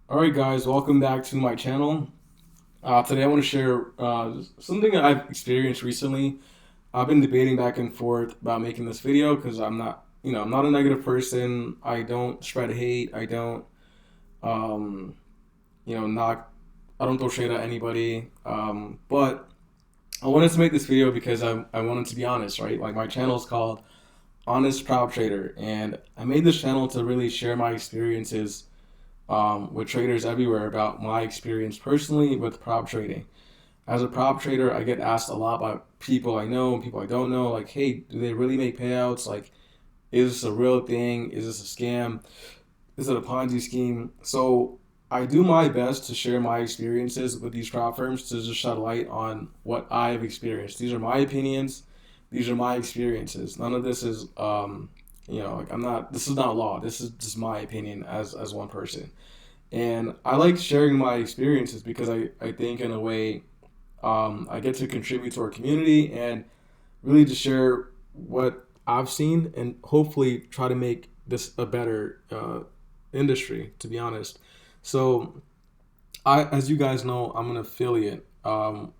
Alright guys, welcome back to my channel. Today I want to share something that I've experienced recently. I've been debating back and forth about making this video because I'm not a negative person. I don't spread hate. I don't, um, not, I don't throw shade at anybody. But I wanted to make this video because I wanted to be honest, right? Like my channel is called Honest Prop Trader, and I made this channel to really share my experiences with traders everywhere about my experience personally with prop trading. As a prop trader, I get asked a lot by people I know and people I don't know, like, hey, do they really make payouts? Like, is this a real thing? Is this a scam? Is it a Ponzi scheme? So I do my best to share my experiences with these prop firms to just shed light on what I've experienced. These are my opinions. These are my experiences. None of this is, like I'm not. This is not law. This is just my opinion as one person. And I like sharing my experiences because I think in a way I get to contribute to our community and really just share what I've seen and hopefully try to make this a better industry, to be honest. So, as you guys know, I'm an affiliate,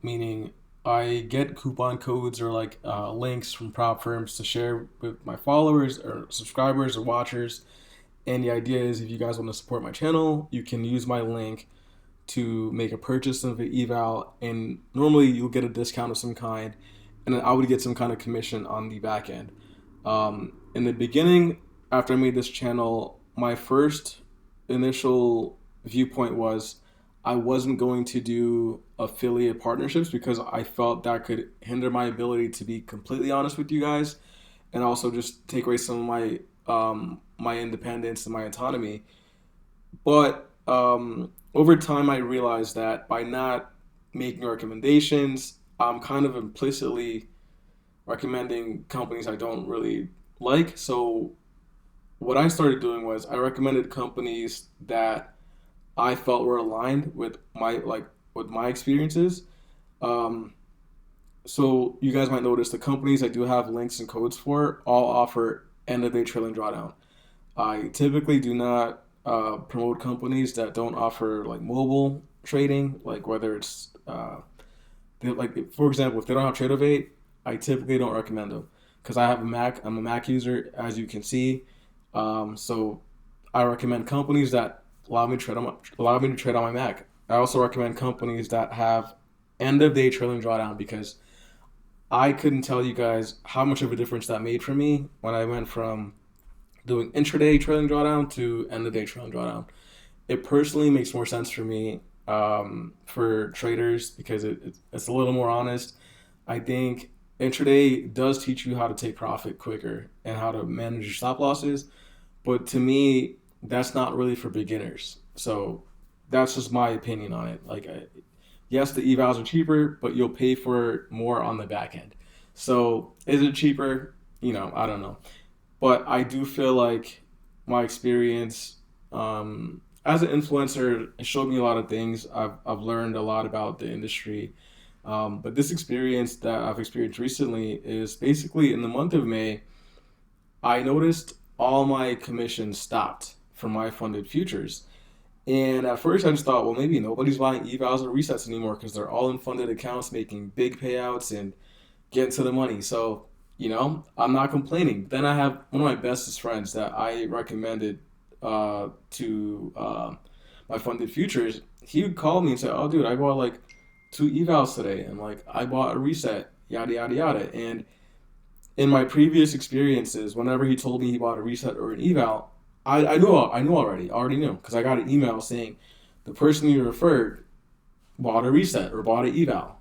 meaning I get coupon codes or like links from prop firms to share with my followers or subscribers or watchers. And the idea is if you guys want to support my channel, you can use my link to make a purchase of an eval, and normally you'll get a discount of some kind, and then I would get some kind of commission on the back end. In the beginning, after I made this channel, my first initial viewpoint was I wasn't going to do affiliate partnerships because I felt that could hinder my ability to be completely honest with you guys, and also just take away some of my independence and my autonomy. But over time, I realized that by not making recommendations, I'm kind of implicitly recommending companies I don't really like. So what I started doing was I recommended companies that I felt were aligned with my experiences. Um, so you guys might notice the companies I do have links and codes for all offer end of day trailing drawdown. I typically do not promote companies that don't offer like mobile trading, like whether it's like for example, if they don't have Tradeovate, I typically don't recommend them because I have a Mac. I'm a Mac user, as you can see. So I recommend companies that allow me to trade on my Mac. I also recommend companies that have end of day trailing drawdown because I couldn't tell you guys how much of a difference that made for me when I went from doing intraday trailing drawdown to end of day trailing drawdown. It personally makes more sense for me for traders because it's a little more honest. I think intraday does teach you how to take profit quicker and how to manage your stop losses, but to me, that's not really for beginners. So that's just my opinion on it. Yes, the evals are cheaper, but you'll pay for more on the back end. So is it cheaper? I don't know. But I do feel like my experience as an influencer it showed me a lot of things. I've learned a lot about the industry. But this experience that I've experienced recently is basically in the month of May, I noticed all my commissions stopped from my funded futures. And at first I just thought, well, maybe nobody's buying evals or resets anymore because they're all in funded accounts making big payouts and getting to the money. So, I'm not complaining. Then I have one of my bestest friends that I recommended to my funded futures. He would call me and say, "Oh, dude, I bought like two evals today, and like I bought a reset, yada yada yada." And in my previous experiences, whenever he told me he bought a reset or an eval, I knew already. I already knew because I got an email saying the person you referred bought a reset or bought an eval.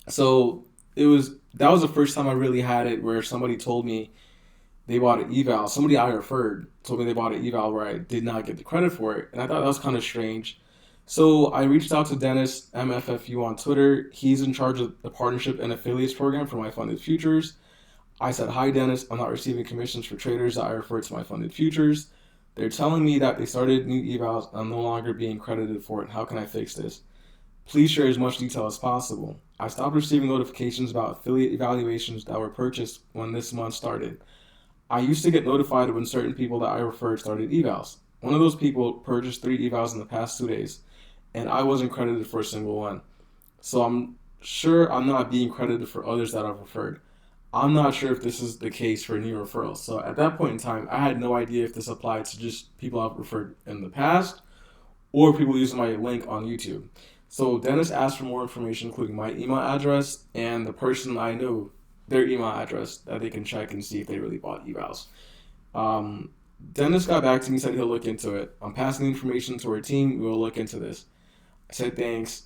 So that was the first time I really had it where somebody told me they bought an eval. Somebody I referred told me they bought an eval where I did not get the credit for it, and I thought that was kind of strange. So I reached out to Dennis MFFU on Twitter. He's in charge of the partnership and affiliates program for my funded futures. I said, "Hi Dennis, I'm not receiving commissions for traders that I refer to my funded futures. They're telling me that they started new evals and I'm no longer being credited for it. How can I fix this? Please share as much detail as possible. I stopped receiving notifications about affiliate evaluations that were purchased when this month started. I used to get notified when certain people that I referred started evals. One of those people purchased 3 evals in the past 2 days, and I wasn't credited for a single one. So I'm sure I'm not being credited for others that I've referred. I'm not sure if this is the case for new referrals. So at that point in time, I had no idea if this applied to just people I've referred in the past or people using my link on YouTube. So Dennis asked for more information, including my email address and the person I knew, their email address, that they can check and see if they really bought evals. Um, Dennis got back to me, said he'll look into it. I'm passing the information to our team. We will look into this. I said thanks.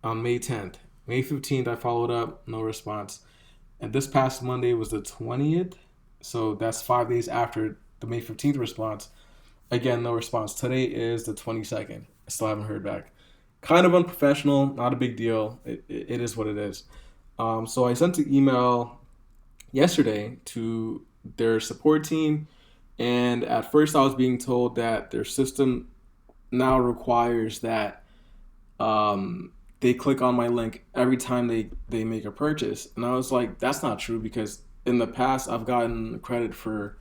On May 10th. May 15th, I followed up, no response. And this past Monday was the 20th, so that's 5 days after the May 15th response. Again, no response. Today is the 22nd. I still haven't heard back. Kind of unprofessional, not a big deal. It is what it is. So I sent an email yesterday to their support team, and at first I was being told that their system now requires that they click on my link every time they make a purchase. And I was like, that's not true, because in the past I've gotten credit for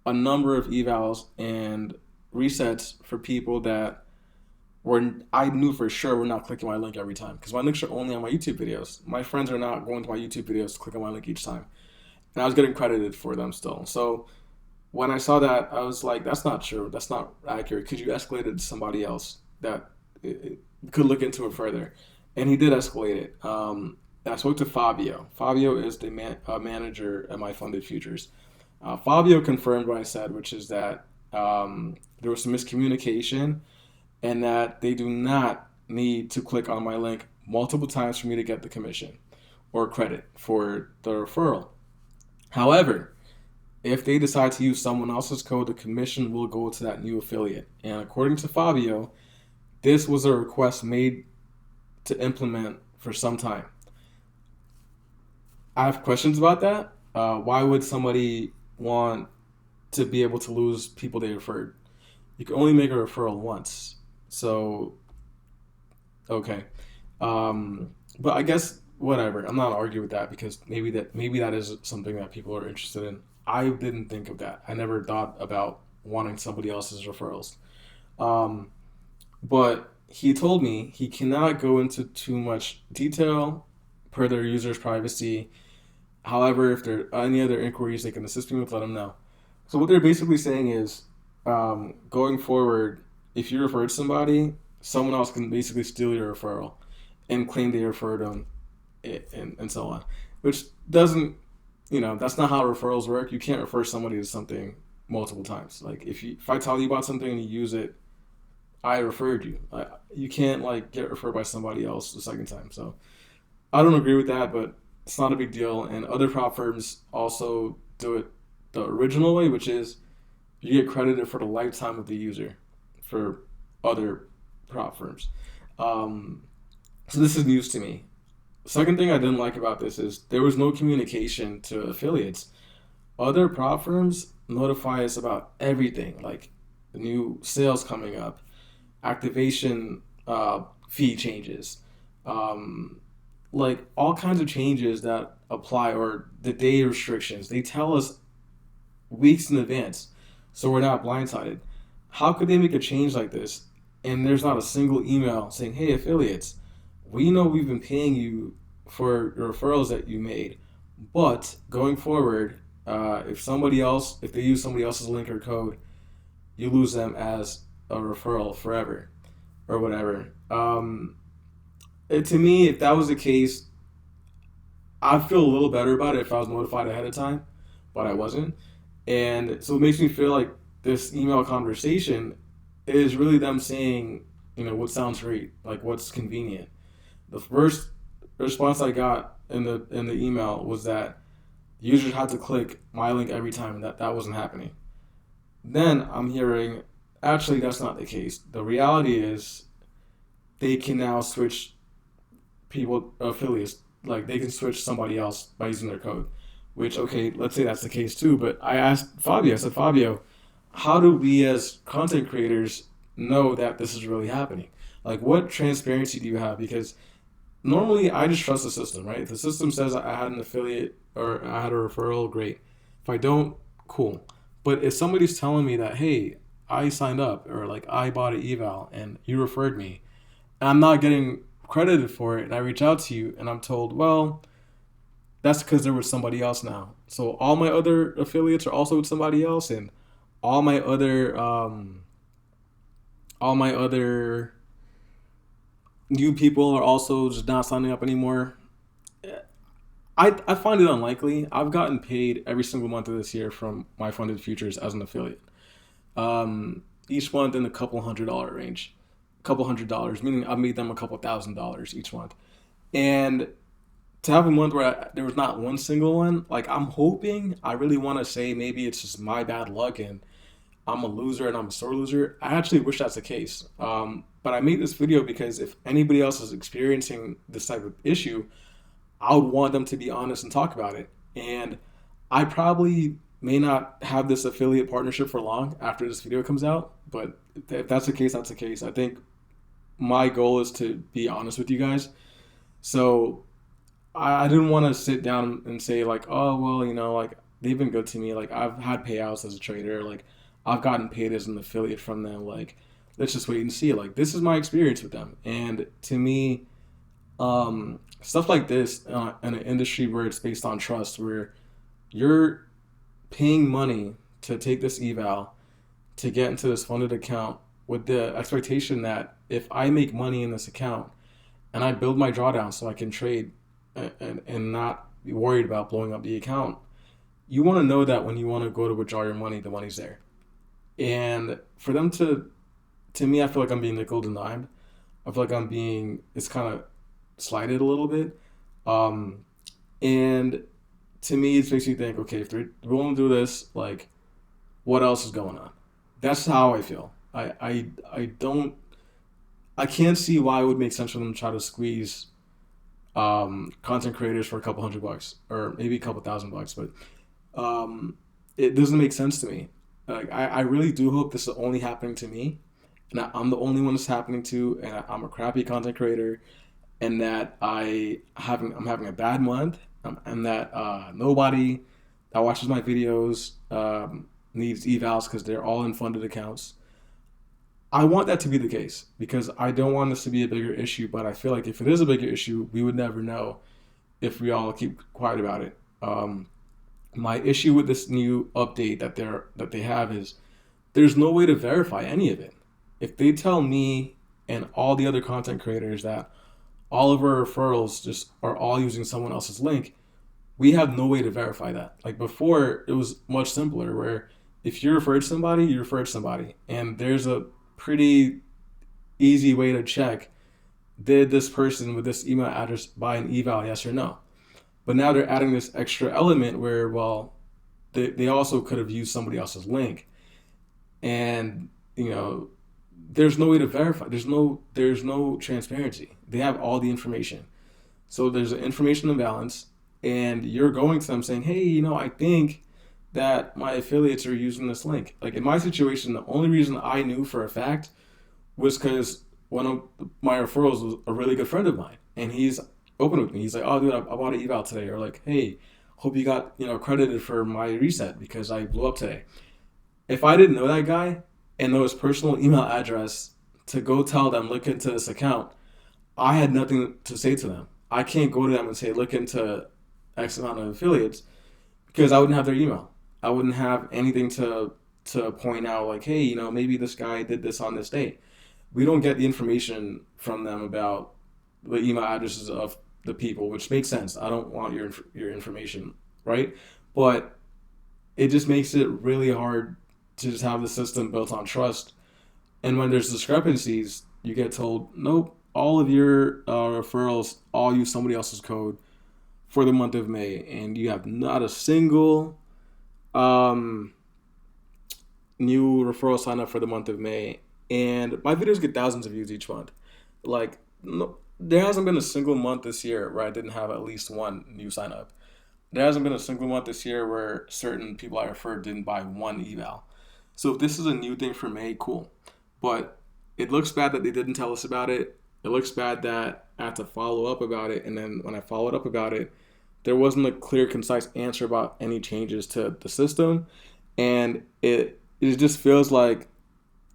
a number of evals and resets for people that were I knew for sure were not clicking my link every time, because my links are only on my YouTube videos. My friends are not going to my YouTube videos to click on my link each time. And I was getting credited for them still. So when I saw that, I was like, that's not true. That's not accurate. Could you escalate it to somebody else that could look into it further? And he did escalate it. I spoke to Fabio. Fabio is the manager at My Funded Futures. Fabio confirmed what I said, which is that there was some miscommunication and that they do not need to click on my link multiple times for me to get the commission or credit for the referral. However, if they decide to use someone else's code, the commission will go to that new affiliate. And according to Fabio, this was a request made to implement for some time. I have questions about that. Why would somebody want to be able to lose people they referred? You can only make a referral once. So, okay. But I guess whatever. I'm not arguing with that, because maybe that is something that people are interested in. I didn't think of that. I never thought about wanting somebody else's referrals. But he told me he cannot go into too much detail per their users' privacy. However, if there are any other inquiries they can assist me with, let them know. So what they're basically saying is, going forward, if you referred somebody, someone else can basically steal your referral and claim they referred them, and so on. Which doesn't, that's not how referrals work. You can't refer somebody to something multiple times. Like if I tell you about something and you use it, I referred you. You can't get referred by somebody else the second time. So I don't agree with that, but it's not a big deal. And other prop firms also do it the original way, which is you get credited for the lifetime of the user for other prop firms. So this is news to me. Second thing I didn't like about this is there was no communication to affiliates. Other prop firms notify us about everything, like the new sales coming up, activation fee changes, all kinds of changes that apply, or the day restrictions. They tell us weeks in advance, so we're not blindsided. How could they make a change like this and there's not a single email saying, hey, affiliates, we know we've been paying you for your referrals that you made, but going forward, if they use somebody else's link or code, you lose them as a referral forever or whatever. To me, if that was the case, I'd feel a little better about it if I was notified ahead of time, but I wasn't. And so it makes me feel like this email conversation is really them saying, what sounds great, what's convenient. The first response I got in the email was that users had to click my link every time, and that wasn't happening. Then I'm hearing, actually, that's not the case. The reality is they can now switch affiliates, they can switch somebody else by using their code, which, okay, let's say that's the case too. But I asked Fabio, Fabio, how do we as content creators know that this is really happening? What transparency do you have? Because normally I just trust the system, right? If the system says I had an affiliate or I had a referral, great. If I don't, cool. But if somebody's telling me that, hey, I signed up, or like I bought an eval and you referred me, and I'm not getting credited for it, and I reach out to you and I'm told, well, that's because there was somebody else now. So all my other affiliates are also with somebody else, and all my other all my other new people are also just not signing up anymore. I find it unlikely. I've gotten paid every single month of this year from my funded futures as an affiliate. Each month in a couple $100 range, a couple $100, meaning I made them a couple $1,000 each month. And to have a month where there was not one single one, like I'm hoping, I really want to say maybe it's just my bad luck and I'm a loser and I'm a sore loser. I actually wish that's the case. But I made this video because if anybody else is experiencing this type of issue, I would want them to be honest and talk about it. And I probably may not have this affiliate partnership for long after this video comes out. But if that's the case, that's the case. I think my goal is to be honest with you guys. So I didn't want to sit down and say like, oh well, like they've been good to me. Like I've had payouts as a trader. Like I've gotten paid as an affiliate from them. Like let's just wait and see. Like this is my experience with them. And to me, stuff like this in an industry where it's based on trust, where you're paying money to take this eval to get into this funded account with the expectation that if I make money in this account and I build my drawdown so I can trade and not be worried about blowing up the account, you want to know that when you want to go to withdraw your money, the money's there. And for them to me, I feel like I'm being nickel denied. I feel like it's kind of slighted a little bit. Um, and to me, it makes me think, okay, if they're willing to do this, like, what else is going on? That's how I feel. I don't, I can't see why it would make sense for them to try to squeeze content creators for a couple $100 or maybe a couple $1,000, but it doesn't make sense to me. Like I really do hope this is only happening to me, and I'm the only one it's happening to, and I'm a crappy content creator, and that I'm having a bad month, and that nobody that watches my videos needs evals because they're all in funded accounts. I want that to be the case because I don't want this to be a bigger issue, but I feel like if it is a bigger issue, we would never know if we all keep quiet about it. My issue with this new update that they have is there's no way to verify any of it. If they tell me and all the other content creators that all of our referrals just are all using someone else's link, we have no way to verify that. Like before, it was much simpler where if you referred somebody, you referred somebody, and there's a pretty easy way to check, did this person with this email address buy an eval, yes or no? But now they're adding this extra element where, well, they also could have used somebody else's link. And, there's no way to verify. There's no transparency. They have all the information. So there's an information imbalance, and you're going to them saying, hey, I think that my affiliates are using this link. Like in my situation, the only reason I knew for a fact was because one of my referrals was a really good friend of mine, and he's open with me. He's like, oh, dude, I bought an eval today, or like, hey, hope you got credited for my reset because I blew up today. If I didn't know that guy and know his personal email address to go tell them look into this account, I had nothing to say to them. I can't go to them and say look into X amount of affiliates because I wouldn't have their email. I wouldn't have anything to point out like, hey, maybe this guy did this on this date. We don't get the information from them about the email addresses of the people, which makes sense. I don't want your information, right? But it just makes it really hard to just have the system built on trust. And when there's discrepancies, you get told, nope, all of your referrals all use somebody else's code for the month of May, and you have not a single new referral sign up for the month of May. And my videos get thousands of views each month. Like, no, there hasn't been a single month this year where I didn't have at least one new sign up. There hasn't been a single month this year where certain people I referred didn't buy one eval. So if this is a new thing for May, cool. But it looks bad that they didn't tell us about it. It looks bad that I had to follow up about it. And then when I followed up about it, there wasn't a clear, concise answer about any changes to the system. And it just feels like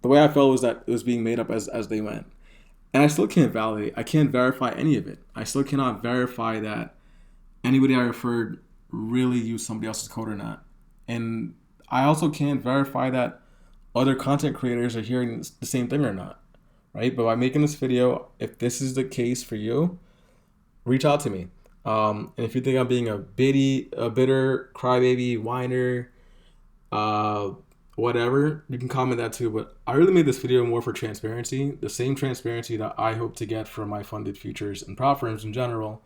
the way I felt was that it was being made up as they went. And I still can't validate. I can't verify any of it. I still cannot verify that anybody I referred really used somebody else's code or not. And I also can't verify that other content creators are hearing the same thing or not, right? But by making this video, if this is the case for you, reach out to me. And if you think I'm being a bitter crybaby, whiner, whatever, you can comment that too. But I really made this video more for transparency, the same transparency that I hope to get from my funded futures and prop firms in general.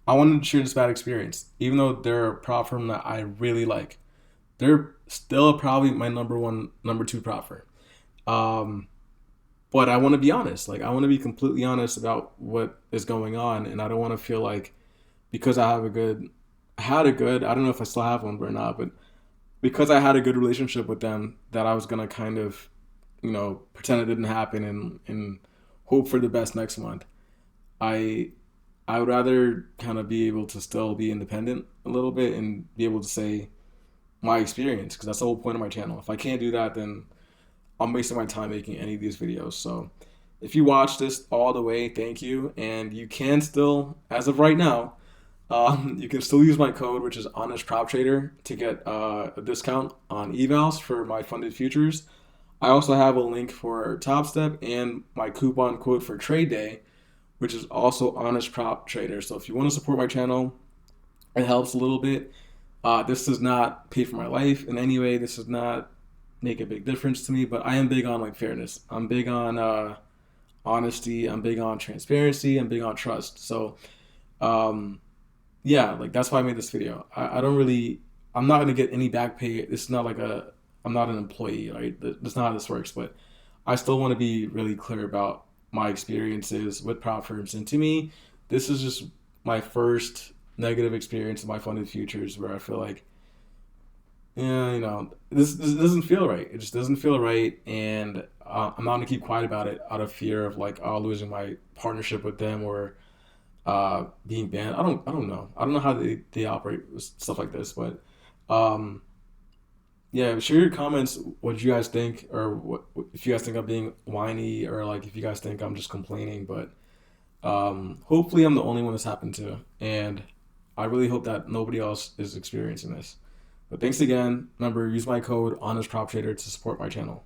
I wanted to share this bad experience, even though they're a prop firm that I really like. They're still probably my number two prop firm. But I want to be honest. Like, I want to be completely honest about what is going on, and I don't want to feel like because I had a good, I don't know if I still have one or not, but because I had a good relationship with them, that I was gonna kind of, pretend it didn't happen and hope for the best next month. I I would rather kind of be able to still be independent a little bit and be able to say my experience, because that's the whole point of my channel. If I can't do that, then I'm wasting my time making any of these videos. So if you watch this all the way, thank you. And you can still, as of right now, you can still use my code, which is Honest Prop Trader, to get a discount on evals for my funded futures. I also have a link for Top Step and my coupon code for Trade Day, which is also Honest Prop Trader. So if you want to support my channel, it helps a little bit. This does not pay for my life in any way. This does not make a big difference to me, but I am big on like fairness. I'm big on honesty. I'm big on transparency. I'm big on trust. So yeah, like that's why I made this video. I'm not gonna get any back pay. It's not like I'm not an employee, right? That's not how this works. But I still want to be really clear about my experiences with prop firms. And to me, this is just my first negative experience in my funded futures where I feel like, yeah, this doesn't feel right. It just doesn't feel right, and I'm not gonna keep quiet about it out of fear of like losing my partnership with them or being banned. I don't know. I don't know how they operate with stuff like this, but yeah, share your comments. What you guys think, or what if you guys think I'm being whiny, or like if you guys think I'm just complaining. But hopefully I'm the only one this happened to, and I really hope that nobody else is experiencing this. But thanks again. Remember, use my code HonestPropTrader to support my channel.